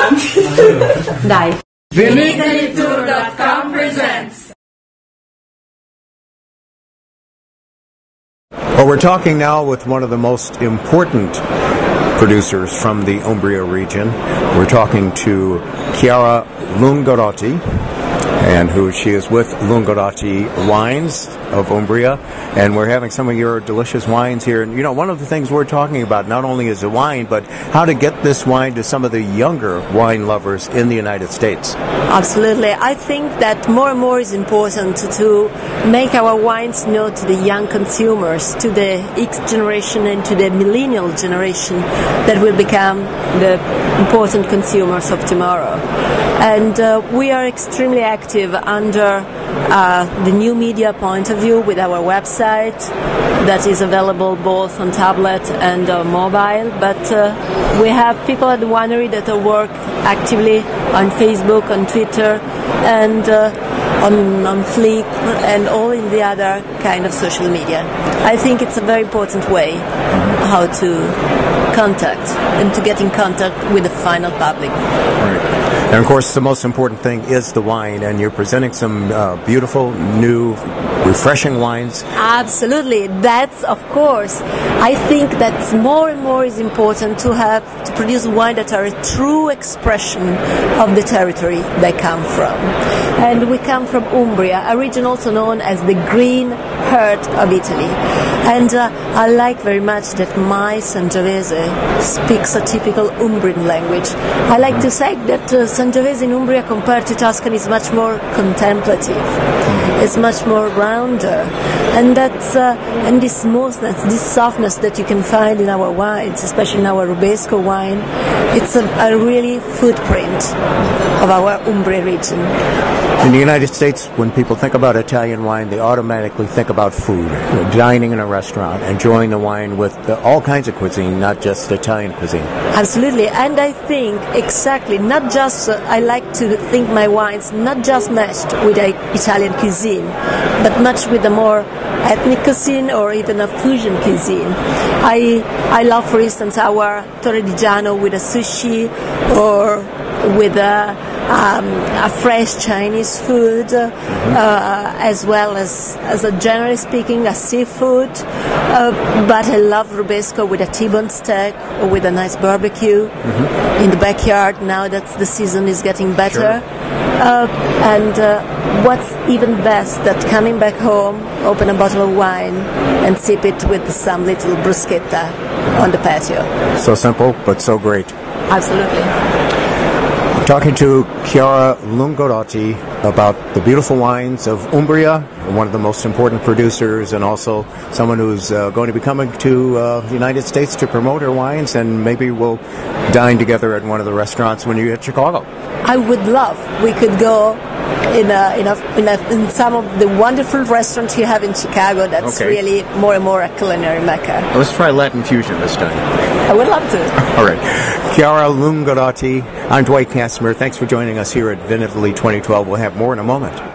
Dai. VinitalyTour.com presents. Well, we're talking now with one of the most important producers from the Umbria region. We're talking to Chiara Lungarotti, and she is with Lungarotti Wines of Umbria, and we're having some of your delicious wines here. And you know, one of the things we're talking about not only is the wine, but how to get this wine to some of the younger wine lovers in the United States. Absolutely. I think that more and more is important to make our wines known to the young consumers, to the X generation and to the millennial generation that will become the important consumers of tomorrow. And we are extremely active under the new media point of view with our website that is available both on tablet and mobile, but we have people at the winery that work actively on Facebook, on Twitter, and on Flick, and all in the other kind of social media. I think it's a very important way how to contact and to get in contact with the final public. Right. And of course, the most important thing is the wine, and you're presenting some beautiful, new, refreshing wines. Absolutely. That's, of course, I think that more and more is important to produce wine that are a true expression of the territory they come from. And we come from Umbria, a region also known as the green heart of Italy. And I like very much that my Sangiovese speaks a typical Umbrian language. I like to say that Sangiovese in Umbria compared to Tuscany is much more contemplative. It's much more rounder. And that's and this smoothness, this softness that you can find in our wines, especially in our Rubesco wine, it's a really footprint of our Umbria region. In the United States, when people think about Italian wine, they automatically think about food. Dining in a restaurant, enjoying the wine with all kinds of cuisine, not just Italian cuisine. Absolutely, and I think exactly, not just, I like to think my wines not just matched with Italian cuisine, but much with a more ethnic cuisine or even a fusion cuisine. I love, for instance, our Torredigiano with a sushi or with a fresh Chinese food, as well as a generally speaking, a seafood. But I love Rubesco with a T-bone steak or with a nice barbecue in the backyard. Now that the season is getting better. Sure. And what's even best, that coming back home, open a bottle of wine and sip it with some little bruschetta on the patio. So simple, but so great. Absolutely. Talking to Chiara Lungarotti about the beautiful wines of Umbria, one of the most important producers, and also someone who's going to be coming to the United States to promote her wines, and maybe we'll dine together at one of the restaurants when you hit Chicago. I would love. We could go in some of the wonderful restaurants you have in Chicago. That's really more and more a culinary mecca. Let's try Latin fusion this time. I would love to. All right. Chiara Lungarotti, I'm Dwight Casimere. Thanks for joining us here at Vinitaly 2012. We'll have more in a moment.